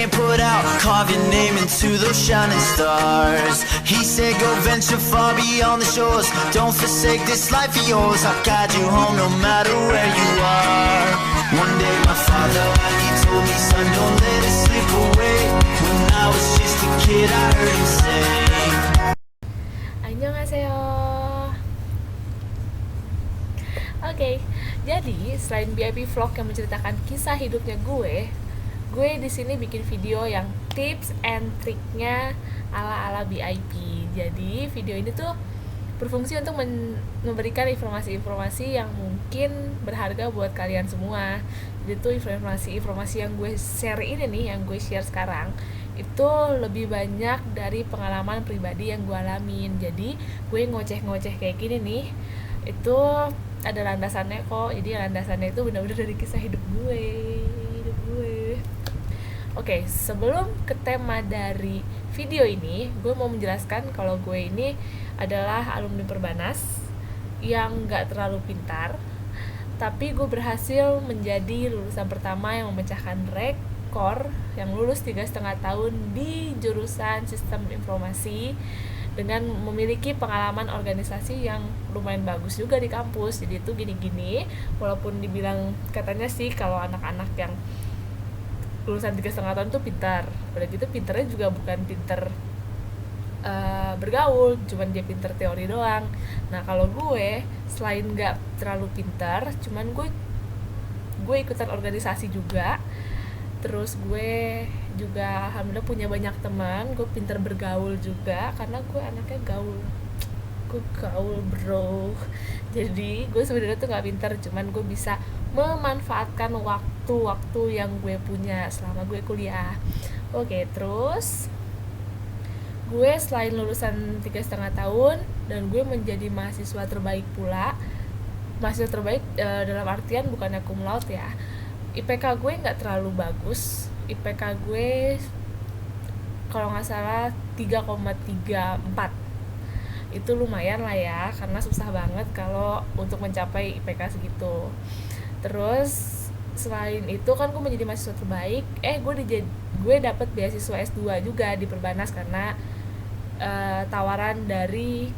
can't put out. Carve your name into those shining stars. He said go venture far beyond the shores. Don't forsake this life of yours. I'll guide you home no matter where you are. One day my father, he told me, son, don't let it slip away. When I was just a kid, I heard him say. Annyeonghaseyo. Oke, jadi selain BIP vlog yang menceritakan kisah hidupnya gue di sini bikin video yang tips and triknya ala-ala BIP. Jadi video ini tuh berfungsi untuk memberikan informasi-informasi yang mungkin berharga buat kalian semua. Jadi tuh informasi yang gue share ini nih, yang gue share sekarang itu lebih banyak dari pengalaman pribadi yang gue alamin. Jadi gue ngoceh-ngoceh kayak gini nih, itu ada landasannya kok. Jadi landasannya itu benar-benar dari kisah hidup gue. Oke, sebelum ke tema dari video ini, gue mau menjelaskan kalau gue ini adalah alumni Perbanas yang gak terlalu pintar, tapi gue berhasil menjadi lulusan pertama yang memecahkan rekor yang lulus 3,5 tahun di jurusan Sistem Informasi dengan memiliki pengalaman organisasi yang lumayan bagus juga di kampus. Jadi itu gini-gini, walaupun dibilang katanya sih kalau anak-anak yang lulusan 3,5 tahun tuh pintar, udah gitu pintarnya juga bukan pintar bergaul, cuman dia pintar teori doang. Nah kalau gue selain nggak terlalu pintar, cuman gue ikutan organisasi juga, terus gue juga alhamdulillah punya banyak teman, gue pintar bergaul juga karena gue anaknya gaul bro. Jadi gue sebenarnya tuh nggak pintar, cuman gue bisa memanfaatkan waktu yang gue punya selama gue kuliah. Oke, terus gue selain lulusan 3,5 tahun dan gue menjadi mahasiswa terbaik pula. Mahasiswa terbaik dalam artian bukannya cum laude ya. IPK gue nggak terlalu bagus. IPK gue kalau nggak salah 3,34. Itu lumayan lah ya, karena susah banget kalau untuk mencapai IPK segitu. Terus selain itu kan gue menjadi mahasiswa terbaik, gue dapat beasiswa S2 juga di Perbanas karena tawaran dari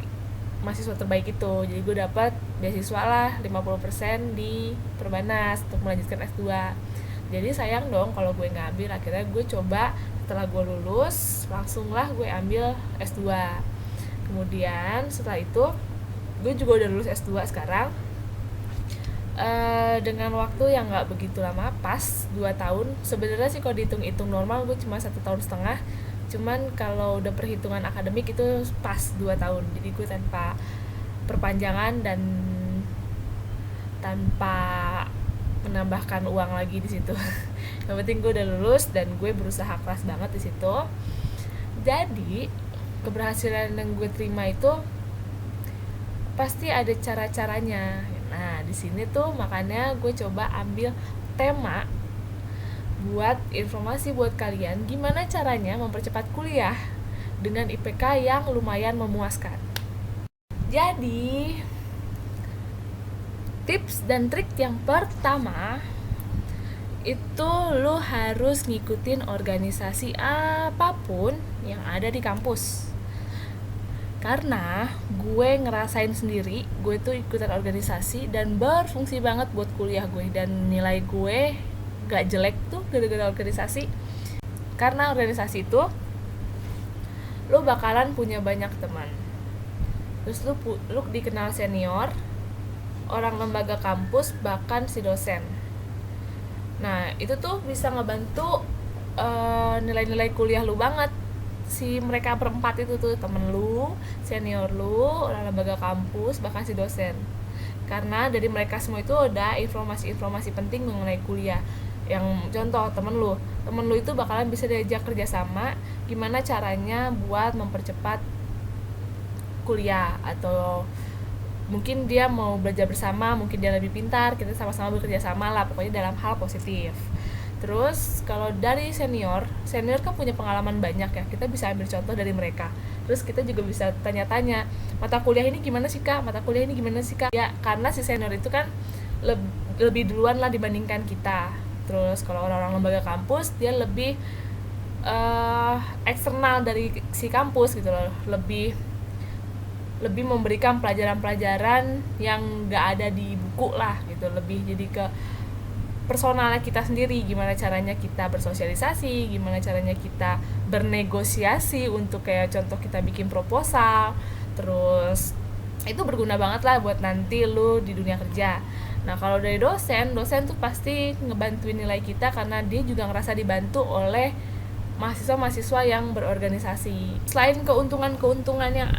mahasiswa terbaik itu. Jadi gue dapat beasiswa lah 50% di Perbanas untuk melanjutkan S2. Jadi sayang dong kalau gue ngambil. Akhirnya gue coba setelah gue lulus langsung lah gue ambil S2. Kemudian setelah itu gue juga udah lulus S2 sekarang, dengan waktu yang gak begitu lama, pas 2 tahun. Sebenarnya sih kalau dihitung-hitung normal gue cuma 1,5 tahun, cuman kalau udah perhitungan akademik itu pas 2 tahun. Jadi gue tanpa perpanjangan dan tanpa menambahkan uang lagi di situ. Yang penting gue udah lulus dan gue berusaha keras banget di situ. Jadi keberhasilan yang gue terima itu pasti ada cara-caranya. Nah, di sini tuh makanya gue coba ambil tema buat informasi buat kalian gimana caranya mempercepat kuliah dengan IPK yang lumayan memuaskan. Jadi, tips dan trik yang pertama itu lo harus ngikutin organisasi apapun yang ada di kampus. Karena gue ngerasain sendiri, gue tuh ikutan organisasi dan berfungsi banget buat kuliah gue, dan nilai gue gak jelek tuh gara-gara organisasi. Karena organisasi itu lo bakalan punya banyak teman, terus lo dikenal senior, orang lembaga kampus, bahkan si dosen. Nah itu tuh bisa ngebantu nilai-nilai kuliah lu banget. Si mereka berempat itu tuh, temen lu, senior lu, orang lembaga kampus, bahkan si dosen. Karena dari mereka semua itu ada informasi-informasi penting mengenai kuliah. Yang contoh temen lu itu bakalan bisa diajak kerjasama gimana caranya buat mempercepat kuliah, atau mungkin dia mau belajar bersama, mungkin dia lebih pintar, kita sama-sama bekerja sama lah, pokoknya dalam hal positif. Terus kalau dari senior kan punya pengalaman banyak ya, kita bisa ambil contoh dari mereka. Terus kita juga bisa tanya-tanya, mata kuliah ini gimana sih kak, ya karena si senior itu kan lebih duluan lah dibandingkan kita. Terus kalau orang-orang lembaga kampus dia lebih eksternal dari si kampus gitu loh, lebih memberikan pelajaran-pelajaran yang nggak ada di buku lah gitu, lebih jadi ke personalnya kita sendiri, gimana caranya kita bersosialisasi, gimana caranya kita bernegosiasi untuk kayak contoh kita bikin proposal. Terus itu berguna banget lah buat nanti lu di dunia kerja. Nah kalau dari dosen tuh pasti ngebantuin nilai kita karena dia juga ngerasa dibantu oleh mahasiswa-mahasiswa yang berorganisasi. Selain keuntungan-keuntungan yang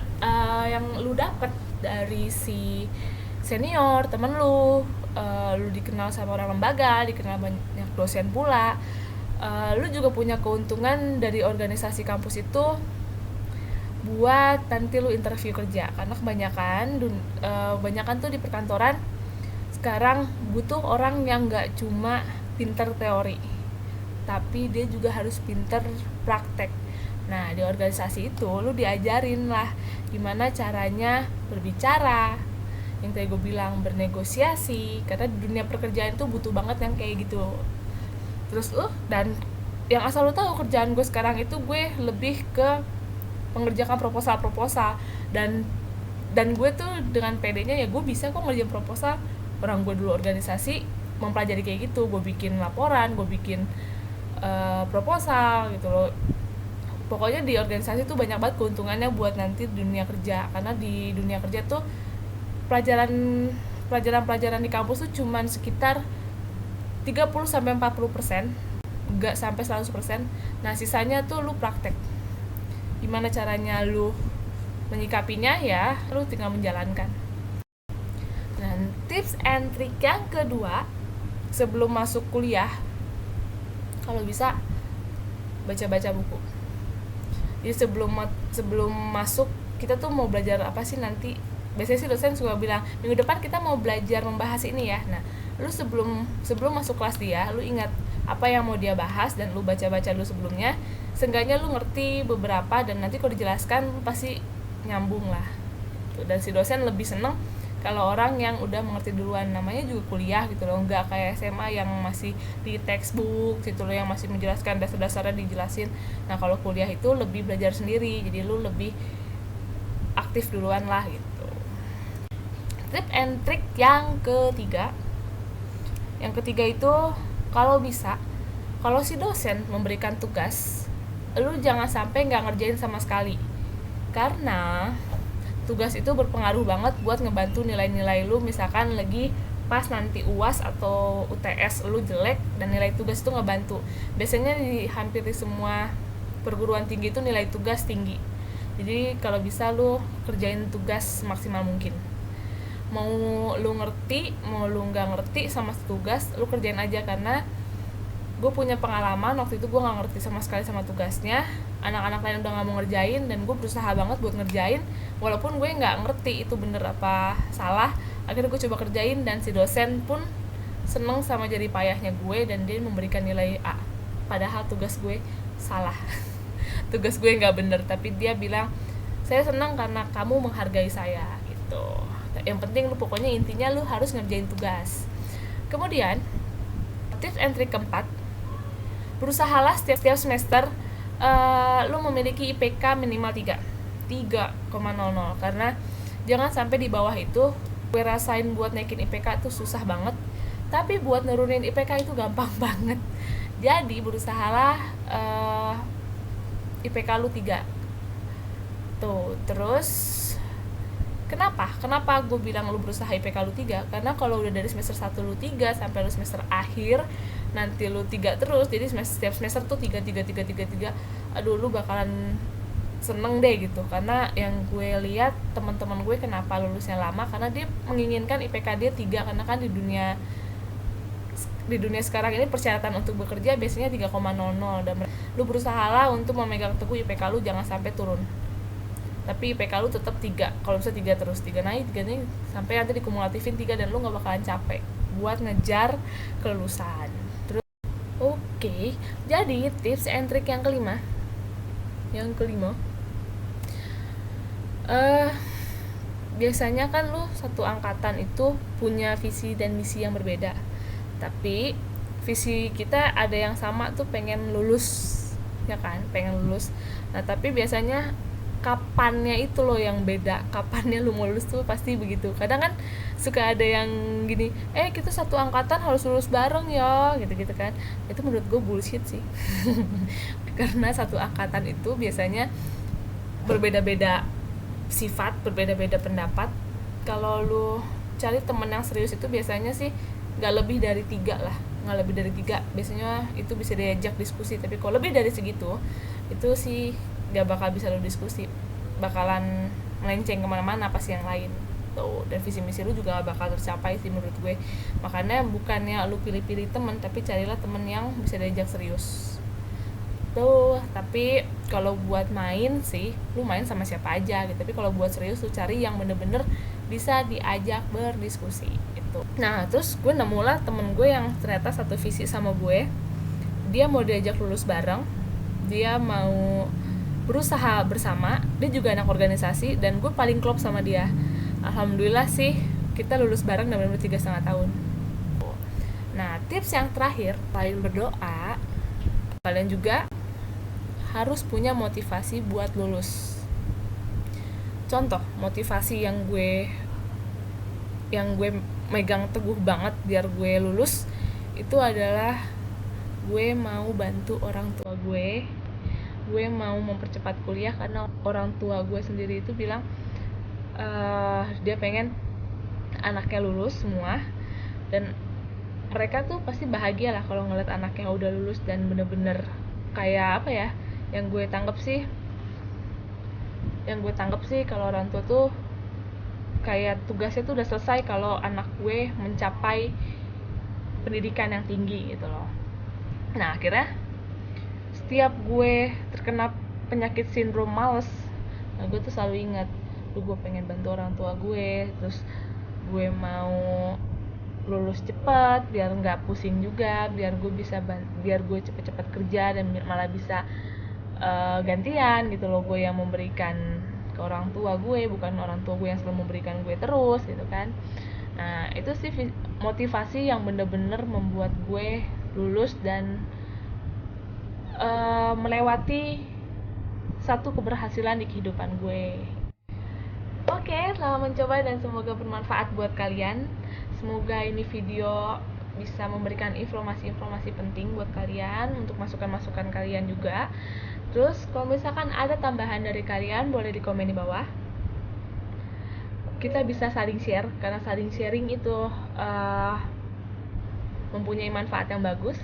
lu dapet dari si senior, temen lu, lu dikenal sama orang lembaga, dikenal banyak dosen pula, lu juga punya keuntungan dari organisasi kampus itu buat nanti lu interview kerja. Karena kebanyakan tuh di perkantoran sekarang butuh orang yang gak cuma pinter teori, tapi dia juga harus pinter praktek. Nah di organisasi itu lu diajarin lah gimana caranya berbicara, yang tadi gue bilang bernegosiasi, karena di dunia pekerjaan itu butuh banget yang kayak gitu. Terus dan yang asal lu tahu kerjaan gue sekarang itu gue lebih ke mengerjakan proposal dan gue tuh dengan pedenya ya gue bisa kok ngerjain proposal. Orang gue dulu organisasi mempelajari kayak gitu, gue bikin laporan, gue bikin proposal gitu loh. Pokoknya di organisasi tuh banyak banget keuntungannya buat nanti di dunia kerja, karena di dunia kerja tuh pelajaran di kampus tuh cuman sekitar 30-40%, nggak sampai 100%. Nah sisanya tuh lu praktek, gimana caranya lu menyikapinya, ya lu tinggal menjalankan. Nah tips and trick yang kedua sebelum masuk kuliah, kalau bisa baca-baca buku. Jadi sebelum masuk kita tuh mau belajar apa sih nanti. Biasanya sih dosen suka bilang minggu depan kita mau belajar membahas ini ya. Nah lu sebelum masuk kelas dia, lu ingat apa yang mau dia bahas dan lu baca-baca dulu sebelumnya. Seenggaknya lu ngerti beberapa dan nanti kalau dijelaskan lu pasti nyambung lah. Dan si dosen lebih seneng kalau orang yang udah mengerti duluan. Namanya juga kuliah gitu loh, nggak kayak SMA yang masih di textbook gitu loh, yang masih menjelaskan dasar-dasarnya dijelasin. Nah kalau kuliah itu lebih belajar sendiri, jadi lu lebih aktif duluan lah gitu. Tip and trick yang ketiga itu kalau bisa, kalau si dosen memberikan tugas, lu jangan sampai nggak ngerjain sama sekali, karena tugas itu berpengaruh banget buat ngebantu nilai-nilai lu. Misalkan lagi pas nanti UAS atau UTS lu jelek dan nilai tugas itu ngebantu. Biasanya hampir di semua perguruan tinggi itu nilai tugas tinggi. Jadi kalau bisa lu kerjain tugas maksimal mungkin. Mau lu ngerti, mau lu nggak ngerti sama tugas, lu kerjain aja. Karena gue punya pengalaman waktu itu gue nggak ngerti sama sekali sama tugasnya, anak-anak lain udah nggak mau ngerjain dan gue berusaha banget buat ngerjain walaupun gue nggak ngerti itu bener apa salah. Akhirnya gue coba kerjain dan si dosen pun seneng sama jerih payahnya gue dan dia memberikan nilai A, padahal tugas gue salah. Tugas gue nggak bener, tapi dia bilang saya seneng karena kamu menghargai saya gitu. Yang penting lu pokoknya intinya lu harus ngerjain tugas. Kemudian tips and trick keempat, berusahalah setiap semester lu memiliki IPK minimal 3,00, karena jangan sampai di bawah itu. Gue rasain buat naikin IPK itu susah banget, tapi buat nurunin IPK itu gampang banget. Jadi berusahalah IPK lu 3 tuh. Terus kenapa gue bilang lu berusaha IPK lu 3? Karena kalau udah dari semester 1 lu 3 sampai lu semester akhir nanti lu 3 terus, jadi setiap semester tuh 3, aduh lu bakalan seneng deh gitu. Karena yang gue lihat teman-teman gue kenapa lulusnya lama, karena dia menginginkan IPK dia 3. Karena kan di dunia sekarang ini persyaratan untuk bekerja biasanya 3,00, dan lu berusahalah untuk memegang teguh IPK lu jangan sampai turun. Tapi IPK lu tetap 3, kalau bisa 3 terus, 3 naik sampai nanti dikumulatifin 3 dan lu gak bakalan capek buat ngejar kelulusan. Terus oke, jadi tips and trick yang kelima biasanya kan lu satu angkatan itu punya visi dan misi yang berbeda, tapi visi kita ada yang sama tuh, pengen lulus ya kan, pengen lulus. Nah tapi biasanya kapannya itu loh yang beda, kapannya lu mau lulus tuh pasti begitu. Kadang kan suka ada yang gini, kita satu angkatan harus lulus bareng ya, gitu-gitu kan. Itu menurut gue bullshit sih. Karena satu angkatan itu biasanya berbeda-beda sifat, berbeda-beda pendapat. Kalau lu cari temen yang serius itu biasanya sih nggak lebih dari 3 lah, nggak lebih dari 3 biasanya itu bisa diajak diskusi. Tapi kalau lebih dari segitu itu sih gak bakal bisa lu diskusi, bakalan melenceng kemana-mana pasti yang lain tuh, dan visi misi lu juga gak bakal tercapai sih menurut gue. Makanya bukannya lu pilih-pilih temen, tapi carilah temen yang bisa diajak serius tuh. Tapi kalau buat main sih lu main sama siapa aja gitu, tapi kalau buat serius lu cari yang bener-bener bisa diajak berdiskusi itu. Nah terus gue nemulah temen gue yang ternyata satu visi sama gue, dia mau diajak lulus bareng, dia mau berusaha bersama, dia juga anak organisasi, dan gue paling klop sama dia. Alhamdulillah sih kita lulus bareng dalam 3,5 tahun. Nah tips yang terakhir, selain berdoa, kalian juga harus punya motivasi buat lulus. Contoh motivasi yang gue megang teguh banget biar gue lulus itu adalah gue mau bantu orang tua gue mau mempercepat kuliah, karena orang tua gue sendiri itu bilang dia pengen anaknya lulus semua, dan mereka tuh pasti bahagia lah kalau ngeliat anaknya udah lulus. Dan bener-bener kayak apa ya, yang gue tanggap sih kalau orang tua tuh kayak tugasnya tuh udah selesai kalau anak gue mencapai pendidikan yang tinggi gitu loh. Nah akhirnya setiap gue terkena penyakit sindrom males, nah gue tuh selalu ingat, gue pengen bantu orang tua gue, terus gue mau lulus cepat biar nggak pusing juga, biar gue cepet-cepet kerja dan malah bisa gantian gitu loh, gue yang memberikan ke orang tua gue, bukan orang tua gue yang selalu memberikan gue terus gitu kan. Nah itu sih motivasi yang bener-bener membuat gue lulus dan melewati satu keberhasilan di kehidupan gue. Oke, selamat mencoba dan semoga bermanfaat buat kalian. Semoga ini video bisa memberikan informasi-informasi penting buat kalian, untuk masukan-masukan kalian juga. Terus kalau misalkan ada tambahan dari kalian, boleh di komen di bawah. Kita bisa saling share, karena saling sharing itu mempunyai manfaat yang bagus.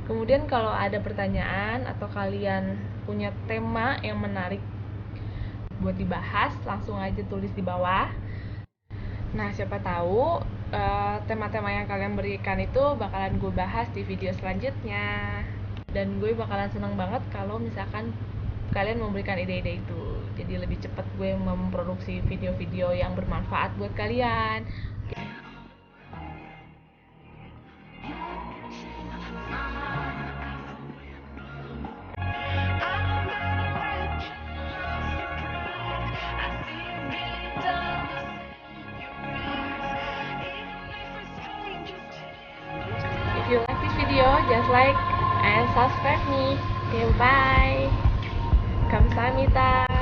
Kemudian kalau ada pertanyaan atau kalian punya tema yang menarik buat dibahas, langsung aja tulis di bawah. Nah siapa tahu tema-tema yang kalian berikan itu bakalan gue bahas di video selanjutnya. Dan gue bakalan seneng banget kalau misalkan kalian memberikan ide-ide itu, jadi lebih cepat gue memproduksi video-video yang bermanfaat buat kalian. If you like this video, just like and subscribe me. Okay, bye. Kamsahamnida.